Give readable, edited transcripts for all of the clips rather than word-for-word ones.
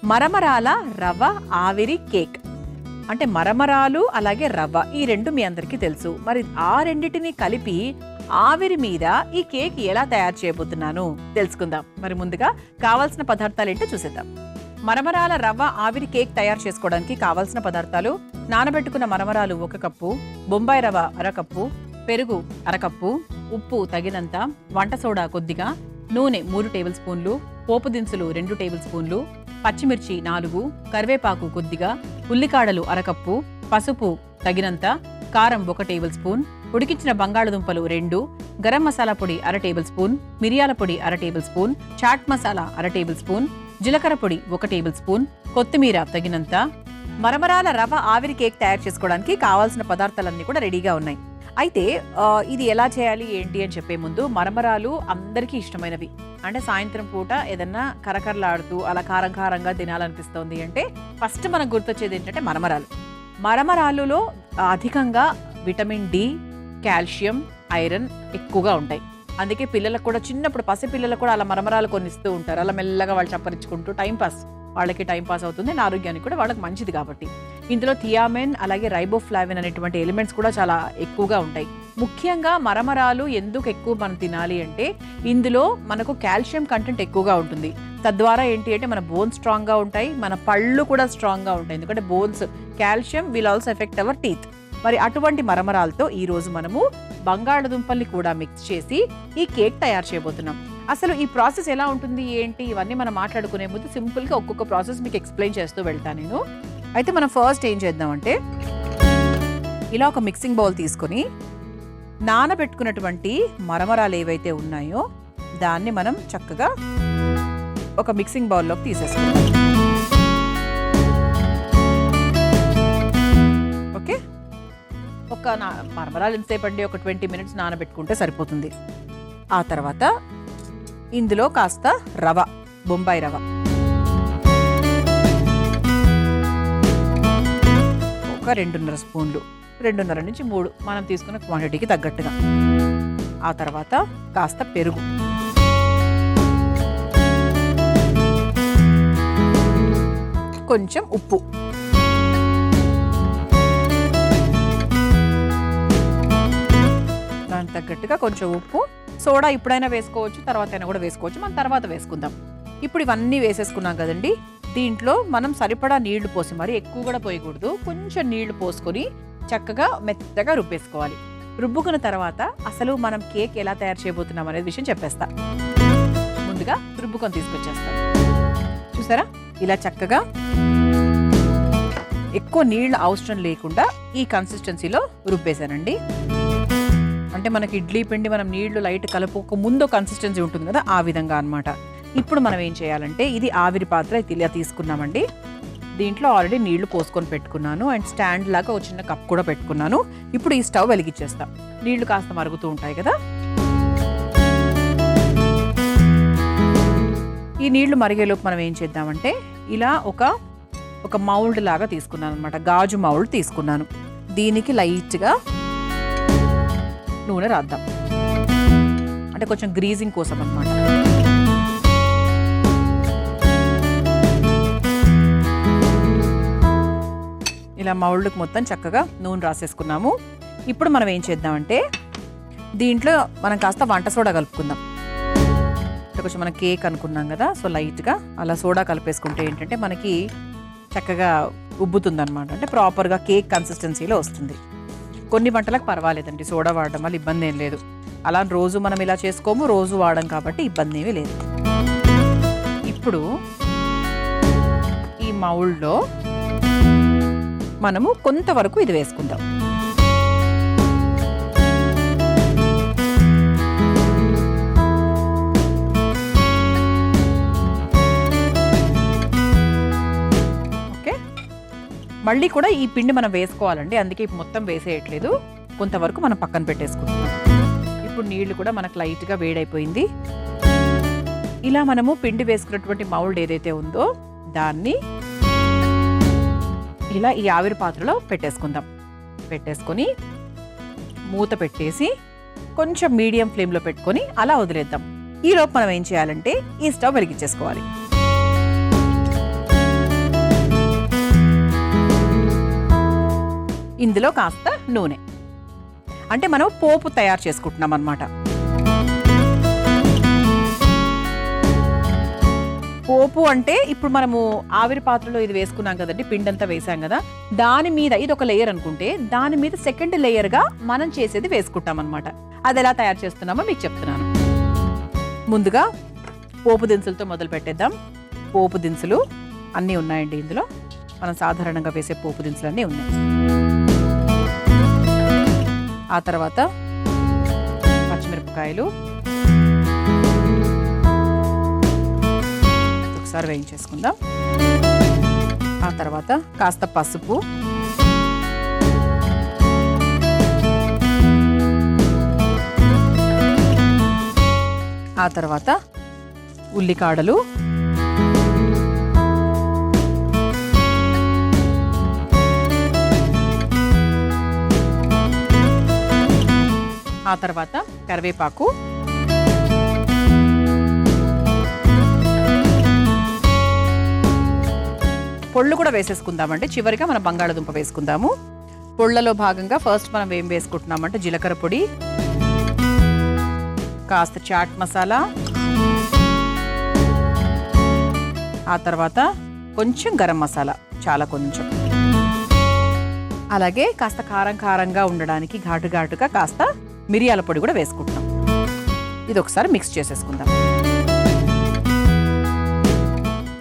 మరమరాల రవ్వ ఆవిరి కేక్. అంటే మరమరాలు అలాగే రవ్వ ఈ రెండు మీ అందరికీ తెలుసు. మరి ఆ రెండిటిని కలిపి ఆవిరి మీద ఈ కేక్ ఎలా తయారు చేయబోతున్నాను తెలుసుకుందాం. మరి ముందుగా కావాల్సిన పదార్థాలు ఏంటో చూసేద్దాం. మరమరాల రవ్వ ఆవిరి కేక్ తయారు చేసుకోవడానికి కావాల్సిన పదార్థాలు: నానబెట్టుకున్న మరమరాలు 1 కప్పు, బొంబాయి రవ్వ 1/2 కప్పు, పెరుగు 1/2 కప్పు, ఉప్పు తగినంత, వంట సోడా కొద్దిగా, నూనె 3 టేబుల్ స్పూన్లు, పోపు దినుసులు 2 టేబుల్ స్పూన్లు, పచ్చిమిర్చి 4, కరివేపాకు కొద్దిగా, ఉల్లికాడలు 1/2 కప్పు, పసుపు తగినంత, కారం 1 టేబుల్ స్పూన్, ఉడికించిన బంగాళదుంపలు 2, గరం మసాలా పొడి 1/2 టేబుల్ స్పూన్, మిరియాల పొడి 1/2 tablespoon, chaat masala 1/2 tablespoon, జీలకర్ర పొడి 1 టేబుల్ స్పూన్, కొత్తిమీర తగినంత. మరమరాల రవ్వ ఆవిరి కేక్ తయారు చేసుకోవడానికి కావాల్సిన పదార్థాలన్నీ కూడా రెడీగా ఉన్నాయి. అయితే ఇది ఎలా చేయాలి ఏంటి అని చెప్పే ముందు, మరమరాలు అందరికీ ఇష్టమైనవి. అంటే సాయంత్రం పూట ఏదన్నా కరకరలాడుతూ అలా కారం కారంగా తినాలనిపిస్తోంది అంటే ఫస్ట్ మనకు గుర్తొచ్చేది ఏంటంటే మరమరాలు. మరమరాలులో అధికంగా విటమిన్ డి, కాల్షియం, ఐరన్ ఎక్కువగా ఉంటాయి. అందుకే పిల్లలకు కూడా చిన్నప్పుడు పసిపిల్లలకు కూడా అలా మరమరాలు కొనిస్తూ ఉంటారు. అలా మెల్లగా వాళ్ళు చప్పరించుకుంటూ వాళ్ళకి టైం పాస్ అవుతుంది, ఆరోగ్యానికి కూడా వాళ్ళకి మంచిది కాబట్టి. ఇందులో థియామిన్ అలాగే రైబోఫ్లావిన్ అనేటువంటి ఎలిమెంట్స్ కూడా చాలా ఎక్కువగా ఉంటాయి. ముఖ్యంగా మరమరాలు ఎందుకు ఎక్కువ మనం తినాలి అంటే ఇందులో మనకు కాల్షియం కంటెంట్ ఎక్కువగా ఉంటుంది. తద్వారా ఏంటి అంటే మన బోన్స్ స్ట్రాంగ్గా ఉంటాయి, మన పళ్ళు కూడా స్ట్రాంగ్గా ఉంటాయి. ఎందుకంటే bones, calcium will also effect hour teeth. మరి అటువంటి మరమరాలతో ఈరోజు మనము బంగాళదుంపల్ని కూడా మిక్స్ చేసి ఈ కేక్ తయారు చేయబోతున్నాం. అసలు ఈ ప్రాసెస్ ఎలా ఉంటుంది ఏంటి ఇవన్నీ మనం మాట్లాడుకునే ముందు సింపుల్గా ఒక్కొక్క ప్రాసెస్ మీకు ఎక్స్ప్లెయిన్ చేస్తూ వెళ్తాను నేను. అయితే మనం ఫస్ట్ ఏం చేద్దామంటే ఇలా ఒక మిక్సింగ్ బౌల్ తీసుకొని నానబెట్టుకున్నటువంటి మరమరాలు ఏవైతే ఉన్నాయో దాన్ని మనం చక్కగా ఒక మిక్సింగ్ బౌల్లోకి తీసేసుకుందాం. ఓకే, ఒక మరమరాలు ఎంతసేపు అండి, ఒక 20 మినిట్స్ నానబెట్టుకుంటే సరిపోతుంది. ఆ తర్వాత ఇందులో కాస్త రవ, బొంబాయి రవ ఒక 2.5 స్పూన్లు, 2.5 నుంచి 3 మనం తీసుకున్న క్వాంటిటీకి తగ్గట్టుగా. ఆ తర్వాత కాస్త పెరుగు, కొంచెం ఉప్పు, దానికి తగ్గట్టుగా కొంచెం ఉప్పు, సోడా ఇప్పుడైనా వేసుకోవచ్చు, తర్వాత అయినా కూడా వేసుకోవచ్చు, మనం తర్వాత వేసుకుందాం. ఇప్పుడు ఇవన్నీ వేసేసుకున్నాం కదండి. దీంట్లో మనం సరిపడా నీళ్లు పోసి, మరి ఎక్కువ కూడా పోయకూడదు, కొంచెం నీళ్లు పోసుకొని చక్కగా మెత్తగా రుబ్బేసుకోవాలి. రుబ్బుకున్న తర్వాత అసలు మనం కేక్ ఎలా తయారు చేయబోతున్నాం అనేది విషయం చెప్పేస్తా. ముందుగా రుబ్బుకొని తీసుకొచ్చేస్తాం. చూసారా, ఇలా చక్కగా ఎక్కువ నీళ్లు అవసరం లేకుండా ఈ కన్సిస్టెన్సీలో రుబ్బేశానండి. అంటే మనకి ఇడ్లీ పిండి మనం నీళ్లు లైట్ కలుపుకు ముందు కన్సిస్టెన్సీ ఉంటుంది కదా, ఆ విధంగా అన్నమాట. ఇప్పుడు మనం ఏం చేయాలంటే ఇది ఆవిరి పాత్ర ఇలా తీసుకున్నామండి. దీంట్లో ఆల్రెడీ నీళ్లు పోసుకొని పెట్టుకున్నాను అండ్ స్టాండ్ లాగా ఒక చిన్న కప్ కూడా పెట్టుకున్నాను. ఇప్పుడు ఈ స్టవ్ వెలిగించేస్తాం. నీళ్లు కాస్త మరుగుతూ ఉంటాయి కదా, ఈ నీళ్లు మరిగేలోపు మనం ఏం చేద్దామంటే ఇలా ఒక మౌల్డ్ లాగా తీసుకున్నాను అనమాట, గాజు మౌల్డ్ తీసుకున్నాను. దీనికి లైట్గా నూనె రాద్దాం, అంటే కొంచెం గ్రీజింగ్ కోసం అన్నమాట. ఇలా మౌల్డ్కి మొత్తం చక్కగా నూనె రాసేసుకున్నాము. ఇప్పుడు మనం ఏం చేద్దామంటే దీంట్లో మనం కాస్త వంట సోడా కలుపుకుందాం. కొంచెం మనం కేక్ అనుకున్నాం కదా, సో లైట్గా అలా సోడా కలిపేసుకుంటే ఏంటంటే మనకి చక్కగా ఉబ్బుతుంది అనమాట. అంటే ప్రాపర్గా కేక్ కన్సిస్టెన్సీలో వస్తుంది. కొన్ని వంటలకు పర్వాలేదండి, సోడా వాడడం వల్ల ఇబ్బంది ఏం లేదు. అలా రోజు మనం ఇలా చేసుకోము, రోజు వాడడం కాబట్టి ఇబ్బంది ఏమీ లేదు. ఇప్పుడు ఈ మౌల్డ్లో మనము కొంతవరకు ఇది వేసుకుందాం. ఓకే, మళ్ళీ కూడా ఈ పిండి మనం వేసుకోవాలండి, అందుకే మొత్తం వేసేయట్లేదు, కొంతవరకు మనం పక్కన పెట్టేసుకుంటున్నాం. ఇప్పుడు నీళ్లు కూడా మనకు లైట్గా వేడైపోయింది. ఇలా మనము పిండి వేసుకున్నటువంటి మౌల్డ్ ఏదైతే ఉందో దాన్ని ఇలా ఈ ఆవిరి పాత్రలో పెట్టేసుకుందాం. పెట్టేసుకొని మూత పెట్టేసి కొంచెం మీడియం ఫ్లేమ్లో పెట్టుకొని అలా వదిలేద్దాం. ఈలోపు మనం ఏం చేయాలంటే ఈ స్టవ్ వెలిగించేసుకోవాలి. ఇందులో కాస్త నూనె, అంటే మనం పోపు తయారు చేసుకుంటున్నాం అన్నమాట. పోపు అంటే ఇప్పుడు మనము ఆవిరి పాత్రలో ఇది వేసుకున్నాం కదండి, పిండంతా వేసాం కదా, దాని మీద ఇది ఒక లేయర్ అనుకుంటే దాని మీద సెకండ్ లేయర్ గా మనం చేసేది వేసుకుంటాం అనమాట. అది ఎలా తయారు చేస్తున్నామో మీకు చెప్తున్నాను. ముందుగా పోపు దినుసులతో మొదలు పెట్టేద్దాం. పోపు దినుసులు అన్నీ ఉన్నాయండి ఇందులో, మనం సాధారణంగా వేసే పోపు దినుసులు అన్నీ ఉన్నాయి. ఆ తర్వాత పచ్చిమిరపకాయలు ఒకసారి వేయించేసుకుందాం. ఆ తర్వాత కాస్త పసుపు, ఆ తర్వాత ఉల్లికాడలు, ఆ తర్వాత కరివేపాకు, పొళ్ళు కూడా వేసేసుకుందామండి. చివరిగా మనం బంగాళదుంప వేసుకుందాము. పొళ్ళలో భాగంగా ఫస్ట్ మనం ఏం వేసుకుంటున్నామంటే జీలకర్ర పొడి, కాస్త చాట్ మసాలా, ఆ తర్వాత కొంచెం గరం మసాలా, చాలా కొంచెం, అలాగే కాస్త కారం కారంగా ఉండడానికి ఘాటు ఘాటుగా కాస్త మిరియాల పొడి కూడా వేసుకుంటున్నాం. ఇది ఒకసారి మిక్స్ చేసేసుకుందాం.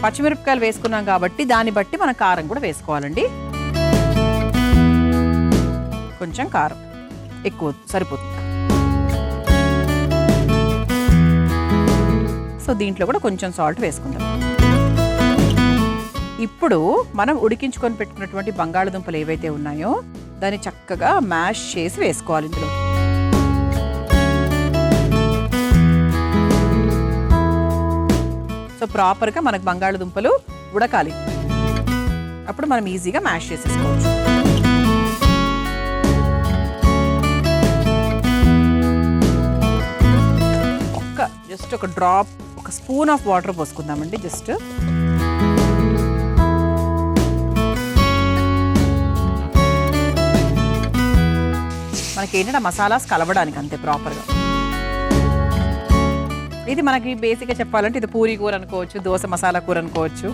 పచ్చిమిరపకాయలు వేసుకున్నాం కాబట్టి దాన్ని బట్టి మనం కారం కూడా వేసుకోవాలండి. కొంచెం కారం ఎక్కువ సరిపోతుంది. సో దీంట్లో కూడా కొంచెం సాల్ట్ వేసుకుందాం. ఇప్పుడు మనం ఉడికించుకొని పెట్టుకున్నటువంటి బంగాళదుంపలు ఏవైతే ఉన్నాయో దాన్ని చక్కగా మ్యాష్ చేసి వేసుకోవాలి ఇందులో. సో ప్రాపర్గా మనకు బంగాళదుంపలు ఉడకాలి, అప్పుడు మనం ఈజీగా మ్యాష్ చేసేసుకోవచ్చు. జస్ట్ ఒక డ్రాప్, ఒక స్పూన్ ఆఫ్ వాటర్ పోసుకుందామండి. జస్ట్ మనకి ఏంటంటే మసాలాస్ కలవడానికి అంతే ప్రాపర్గా. ఇది మనకి బేసిక్గా చెప్పాలంటే ఇది పూరీ కూర అనుకోవచ్చు, దోశ మసాలా కూర అనుకోవచ్చు.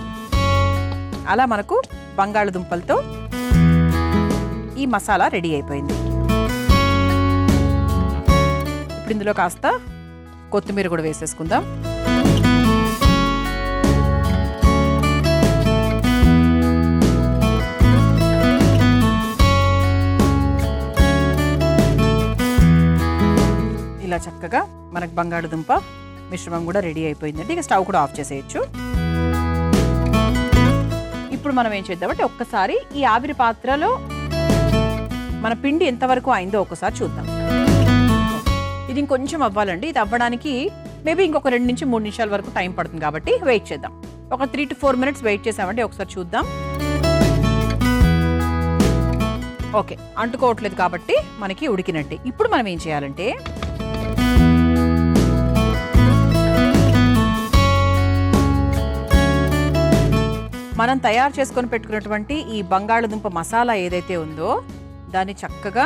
అలా మనకు బంగాళదుంపలతో ఈ మసాలా రెడీ అయిపోయింది. ఇప్పుడు ఇందులో కాస్త కొత్తిమీర కూడా వేసేసుకుందాం. ఇలా చక్కగా మనకు బంగాళదుంప మిశ్రమం కూడా రెడీ అయిపోయిందండి. ఇక స్టవ్ కూడా ఆఫ్ చేసేయచ్చు. ఇప్పుడు మనం ఏం చేద్దామంటే ఒక్కసారి ఈ ఆవిరి పాత్రలో మన పిండి ఎంతవరకు అయిందో ఒకసారి చూద్దాం. ఇది ఇంకొంచెం అవ్వాలండి. ఇది అవ్వడానికి మేబీ ఇంకొక 2 నుంచి 3 నిమిషాల వరకు టైం పడుతుంది కాబట్టి వెయిట్ చేద్దాం. ఒక 3 to 4 minutes వెయిట్ చేసామంటే ఒకసారి చూద్దాం. ఓకే, అంటుకోవట్లేదు కాబట్టి మనకి ఉడికినట్టే. ఇప్పుడు మనం ఏం చేయాలంటే మనం తయారు చేసుకొని పెట్టుకున్నటువంటి ఈ బంగాళదుంప మసాలా ఏదైతే ఉందో దాన్ని చక్కగా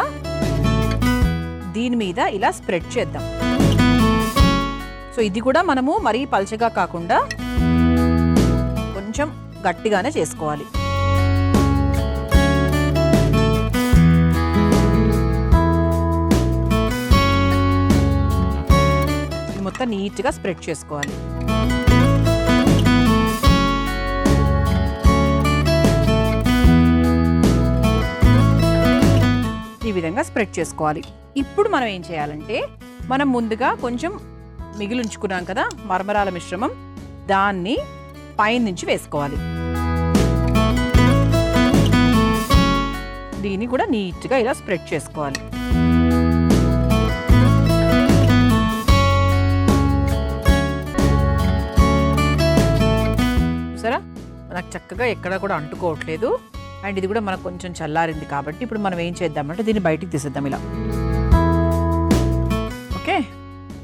దీని మీద ఇలా స్ప్రెడ్ చేద్దాం. సో ఇది కూడా మనము మరీ పల్చగా కాకుండా కొంచెం గట్టిగానే చేసుకోవాలి. ఇది మొత్తం నీట్గా స్ప్రెడ్ చేసుకోవాలి. ఈ విధంగా స్ప్రెడ్ చేసుకోవాలి. ఇప్పుడు మనం ఏం చేయాలంటే మనం ముందుగా కొంచెం మిగిలించుకున్నాం కదా మరమరాల మిశ్రమం, దాన్ని పైనుంచి వేసుకోవాలి. దీన్ని కూడా నీట్గా ఇలా స్ప్రెడ్ చేసుకోవాలి. చూసారా, నాకు చక్కగా ఎక్కడ కూడా అంటుకోవట్లేదు. అండ్ ఇది కూడా మనకు కొంచెం చల్లారింది కాబట్టి ఇప్పుడు మనం ఏం చేద్దామంటే దీన్ని బయటికి తీసేద్దాం ఇలా. ఓకే,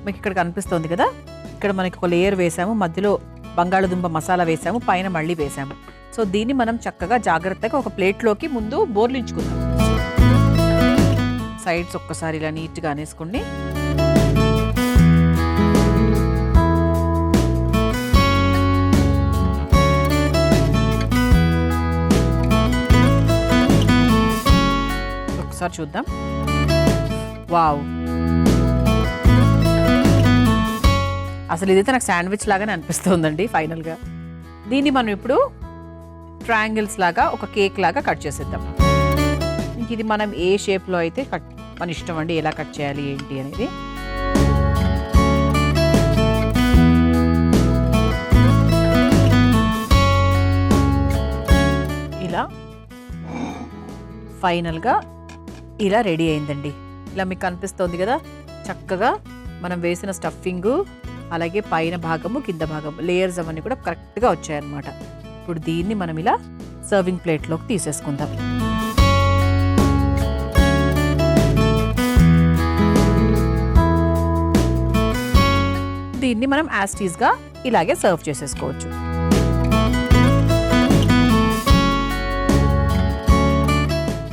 మీకు ఇక్కడ కనిపిస్తుంది కదా, ఇక్కడ మనకి ఒక లేయర్ వేసాము, మధ్యలో బంగాళదుంప మసాలా వేసాము, పైన మళ్ళీ వేసాము. సో దీన్ని మనం చక్కగా జాగ్రత్తగా ఒక ప్లేట్లోకి ముందు బోర్లించుకుందాం. సైడ్స్ ఒక్కసారి ఇలా నీట్గా అనేసుకోండి. ఒకసారి చూద్దాం. వావ్, అసలు ఇదైతే నాకు శాండ్విచ్ లాగానే అనిపిస్తుందండి ఫైనల్గా. దీన్ని మనం ఇప్పుడు ట్రయాంగిల్స్ లాగా ఒక కేక్ లాగా కట్ చేసేద్దాం. ఇంక ఇది మనం ఏ షేప్లో అయితే కట్, మన ఇష్టం అండి ఎలా కట్ చేయాలి ఏంటి అనేది. ఇలా ఫైనల్గా ఇలా రెడీ అయిందండి. ఇలా మీకు కనిపిస్తోంది కదా, చక్కగా మనం వేసిన స్టఫింగు అలాగే పైన భాగము కింద భాగము లేయర్స్ అవన్నీ కూడా కరెక్ట్గా వచ్చాయన్నమాట. ఇప్పుడు దీన్ని మనం ఇలా సర్వింగ్ ప్లేట్లోకి తీసేసుకుందాం. దీన్ని మనం యాస్టీస్గా ఇలాగే సర్వ్ చేసేసుకోవచ్చు.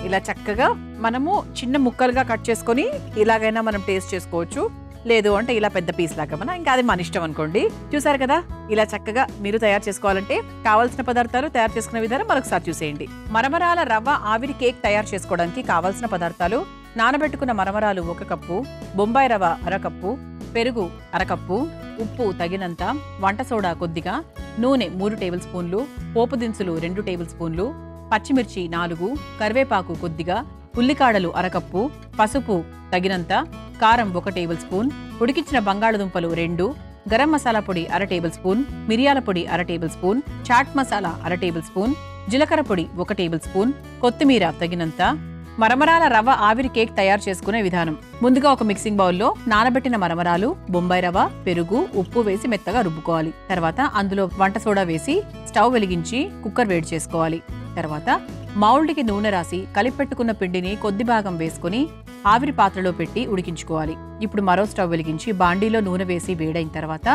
ఇలా చక్కగా మనము చిన్న ముక్కలుగా కట్ చేసుకొని ఇలాగైనా మనం టేస్ట్ చేసుకోవచ్చు. లేదు అంటే ఇలా పెద్ద పీస్ లాగా ఇంకా అది మన ఇష్టం అనుకోండి. చూసారు కదా, ఇలా చక్కగా మీరు తయారు చేసుకోవాలంటే కావాల్సిన పదార్థాలు, తయారు చేసుకునే విధానం మరొకసారి చూసేయండి. మరమరాల రవ్వ ఆవిరి కేక్ తయారు చేసుకోవడానికి కావాల్సిన పదార్థాలు: నానబెట్టుకున్న మరమరాలు 1 కప్పు, బొంబాయి రవ్వ 1/2 కప్పు, పెరుగు 1/2 కప్పు, ఉప్పు తగినంత, వంట సోడా కొద్దిగా, నూనె 3 టేబుల్ స్పూన్లు, పోపు దినుసులు 2 టేబుల్ స్పూన్లు, పచ్చిమిర్చి 4, కరివేపాకు కొద్దిగా, ఉల్లికాడలు 1/2 కప్పు, పసుపు తగినంత, కారం 1 టేబుల్ స్పూన్, ఉడికించిన బంగాళదుంపలు 2, గరం మసాలా పొడి 1/2 టేబుల్ స్పూన్, మిరియాల పొడి 1/2 tablespoon, chaat masala 1/2 tablespoon, జీలకర్ర పొడి 1 టేబుల్ స్పూన్, కొత్తిమీర తగినంత. మరమరాల రవ్వ ఆవిరి కేక్ తయారు చేసుకునే విధానం: ముందుగా ఒక మిక్సింగ్ బౌల్లో నానబెట్టిన మరమరాలు, బొంబాయి రవ్వ, పెరుగు, ఉప్పు వేసి మెత్తగా రుబ్బుకోవాలి. తర్వాత అందులో వంట సోడా వేసి స్టవ్ వెలిగించి కుక్కర్ వేడి చేసుకోవాలి. తర్వాత మౌల్డ్కి నూనె రాసి కలిపెట్టుకున్న పిండిని కొద్ది భాగం వేసుకుని ఆవిరి పాత్రలో పెట్టి ఉడికించుకోవాలి. ఇప్పుడు మరో స్టవ్ వెలిగించి బాండీలో నూనె వేసి వేడైన తర్వాత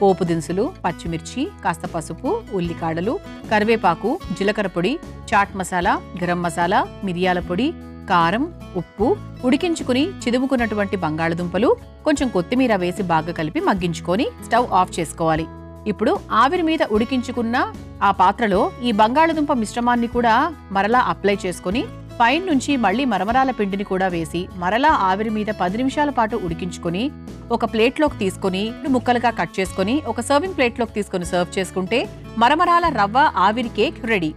పోపు దినుసులు, పచ్చిమిర్చి, కాస్త పసుపు, ఉల్లికాడలు, కరివేపాకు, జీలకర్ర పొడి, చాట్ మసాలా, గరం మసాలా, మిరియాల పొడి, కారం, ఉప్పు, ఉడికించుకుని చిదుముకున్నటువంటి బంగాళదుంపలు, కొంచెం కొత్తిమీర వేసి బాగా కలిపి మగ్గించుకొని స్టవ్ ఆఫ్ చేసుకోవాలి. ఇప్పుడు ఆవిరి మీద ఉడికించుకున్న ఆ పాత్రలో ఈ బంగాళదుంప మిశ్రమాన్ని కూడా మరలా అప్లై చేసుకుని పైన నుంచి మళ్ళీ మరమరాల పిండిని కూడా వేసి మరలా ఆవిరి మీద 10 నిమిషాల పాటు ఉడికించుకొని ఒక ప్లేట్లోకి తీసుకొని ముక్కలుగా కట్ చేసుకొని ఒక సర్వింగ్ ప్లేట్లోకి తీసుకొని సర్వ్ చేసుకుంటే మరమరాల రవ్వ ఆవిరి కేక్ రెడీ.